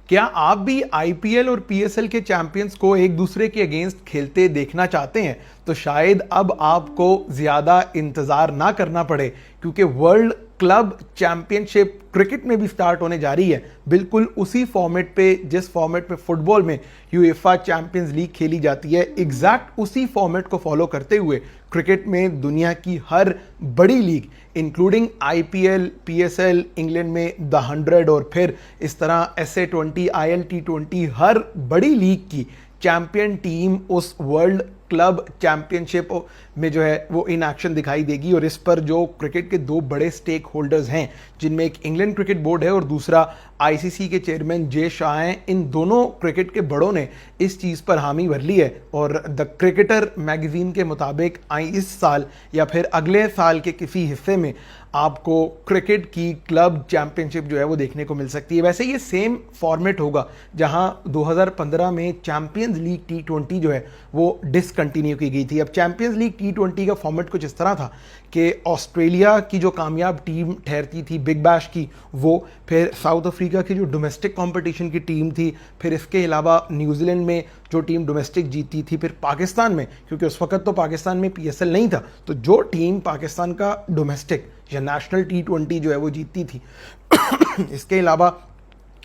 क्या आप भी आईपीएल और पीएसएल के चैंपियंस को एक दूसरे के अगेंस्ट खेलते देखना चाहते हैं? तो शायद अब आपको ज्यादा इंतजार ना करना पड़े, क्योंकि वर्ल्ड क्लब चैंपियनशिप क्रिकेट में भी स्टार्ट होने जा रही है, बिल्कुल उसी फॉर्मेट पे जिस फॉर्मेट पे फुटबॉल में यूएफए चैंपियंस लीग खेली जाती है। एग्जैक्ट उसी फॉर्मेट को फॉलो करते हुए क्रिकेट में दुनिया की हर बड़ी league including IPL, PSL, England में द 100 और फिर इस तरह SA20, ILT20, हर बड़ी लीग की चैंपियन टीम उस वर्ल्ड क्लब चैंपियनशिप में जो है वो इन एक्शन दिखाई देगी। और इस पर जो क्रिकेट के दो बड़े स्टेक होल्डर्स हैं, जिनमें एक इंग्लैंड क्रिकेट बोर्ड है और दूसरा आईसीसी के चेयरमैन जे शाह हैं, इन दोनों क्रिकेट के बड़ों ने इस चीज़ पर हामी भर ली है। और द क्रिकेटर मैगजीन के मुताबिक इस साल या फिर अगले साल के किसी हिस्से में आपको क्रिकेट की क्लब चैंपियनशिप जो है वो देखने को मिल सकती है। वैसे ये सेम फॉर्मेट होगा जहां 2015 में चैंपियंस लीग T20 जो है वो डिसकंटिन्यू की गई थी। अब चैंपियंस लीग T20 का फॉर्मेट कुछ इस तरह था कि ऑस्ट्रेलिया की जो कामयाब टीम ठहरती थी बिग बैश की, वो फिर साउथ अफ्रीका की जो डोमेस्टिक कंपटीशन की टीम थी, फिर इसके अलावा न्यूजीलैंड में जो टीम डोमेस्टिक जीती थी, फिर पाकिस्तान में, क्योंकि उस वक्त तो पाकिस्तान में पीएसएल नहीं था, तो जो टीम पाकिस्तान का डोमेस्टिक या नेशनल T20 जो है वो जीतती थी इसके अलावा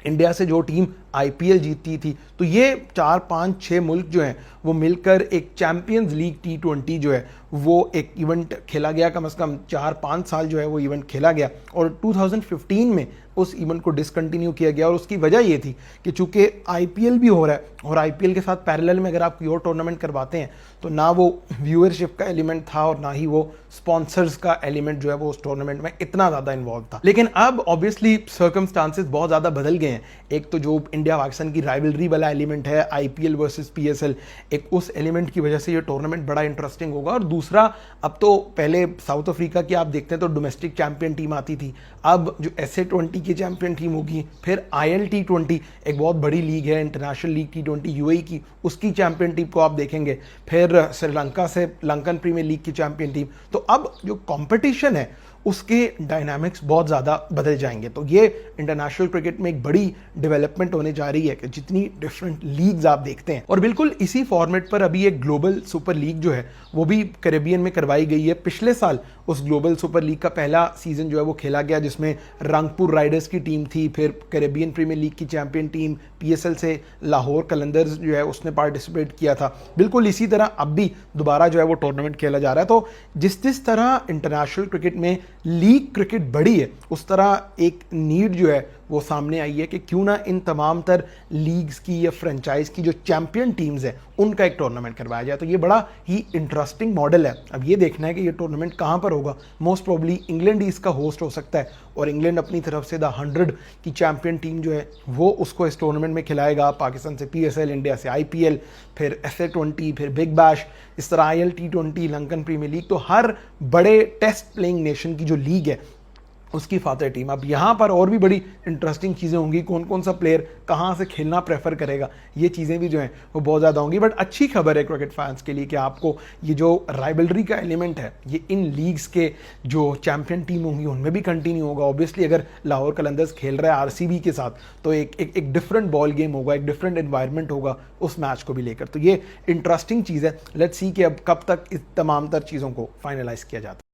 इंडिया से जो टीम आईपीएल जीतती थी। तो ये 4, 5, 6 मुल्क जो हैं वो मिलकर एक चैंपियंस लीग T20 जो है वो एक इवेंट खेला गया। कम से कम 4-5 साल जो है वो इवेंट खेला गया और 2015 में उस इवेंट को डिसकंटिन्यू किया गया। और उसकी वजह ये थी कि चूंकि आईपीएल भी हो रहा है और आईपीएल के साथ पैरेलल में अगर आप कोई और टूर्नामेंट करवाते हैं तो ना वो व्यूअरशिप का एलिमेंट था और ना ही वो स्पॉन्सर्स का एलिमेंट जो है वो उस टूर्नामेंट में इतना ज़्यादा इन्वॉल्व था। लेकिन अब ऑब्वियसली सर्कमस्टांसेस बहुत ज़्यादा बदल गए हैं। एक तो जो इंडिया पाकिस्तान की राइवलरी वाला एलिमेंट है आईपीएल वर्सेस पीएसएल, एक उस एलिमेंट की वजह से ये टूर्नामेंट बड़ा इंटरेस्टिंग होगा। और दूसरा, अब तो पहले साउथ अफ्रीका की आप देखते हैं तो डोमेस्टिक चैंपियन टीम आती थी, अब जो SA20 की चैंपियन टीम होगी, फिर ILT20 एक बहुत बड़ी लीग है इंटरनेशनल लीग T20 यूएई की, उसकी चैंपियन टीम को आप देखेंगे, फिर श्रीलंका से लंकन प्रीमियर लीग की चैंपियन टीम। तो अब जो कंपटीशन है उसके डायनामिक्स बहुत ज़्यादा बदल जाएंगे। तो ये इंटरनेशनल क्रिकेट में एक बड़ी डेवलपमेंट होने जा रही है कि जितनी डिफरेंट लीग्स आप देखते हैं। और बिल्कुल इसी फॉर्मेट पर अभी एक ग्लोबल सुपर लीग जो है वो भी कैरेबियन में करवाई गई है। पिछले साल उस ग्लोबल सुपर लीग का पहला सीजन जो है वो खेला गया, जिसमें रंगपुर राइडर्स की टीम थी, फिर कैरेबियन प्रीमियर लीग की चैंपियन टीम पीएसएल से लाहौर कलंदर्स जो है उसने पार्टिसिपेट किया था। बिल्कुल इसी तरह अब भी दोबारा जो है वो टूर्नामेंट खेला जा रहा है। तो जिस जिस तरह इंटरनेशनल क्रिकेट में लीग क्रिकेट बड़ी है, उस तरह एक नीड जो है वो सामने आई है कि क्यों ना इन तमाम तर लीग्स की या फ्रेंचाइज की जो चैंपियन टीम्स हैं उनका एक टूर्नामेंट करवाया जाए। तो ये बड़ा ही इंटरेस्टिंग मॉडल है। अब ये देखना है कि ये टूर्नामेंट कहाँ पर होगा। मोस्ट प्रोबेबली इंग्लैंड ही इसका होस्ट हो सकता है और इंग्लैंड अपनी तरफ से द 100 की चैंपियन टीम जो है वो उसको इस टूर्नामेंट में खिलाएगा। पाकिस्तान से पीएसएल, इंडिया से आईपीएल, फिर SA20, फिर बिग बैश, इस तरह ILT20, लंकन प्रीमियर लीग। तो हर बड़े टेस्ट प्लेइंग नेशन की जो लीग है उसकी फातर टीम। अब यहाँ पर और भी बड़ी इंटरेस्टिंग चीज़ें होंगी, कौन कौन सा प्लेयर कहाँ से खेलना प्रेफर करेगा, ये चीज़ें भी जो हैं वो बहुत ज़्यादा होंगी। बट अच्छी खबर है क्रिकेट फैंस के लिए कि आपको ये जो राइवलरी का एलिमेंट है ये इन लीग्स के जो चैंपियन टीम होंगी उनमें भी कंटिन्यू होगा। ऑब्वियसली अगर लाहौर कलंदर्स खेल रहा है आरसीबी के साथ तो एक डिफरेंट बॉल गेम होगा, एक डिफरेंट एनवायरनमेंट होगा उस मैच को भी लेकर। तो ये इंटरेस्टिंग चीज़ है। लेट्स सी कि अब कब तक इस तमाम तर चीज़ों को फाइनलाइज किया जाता है।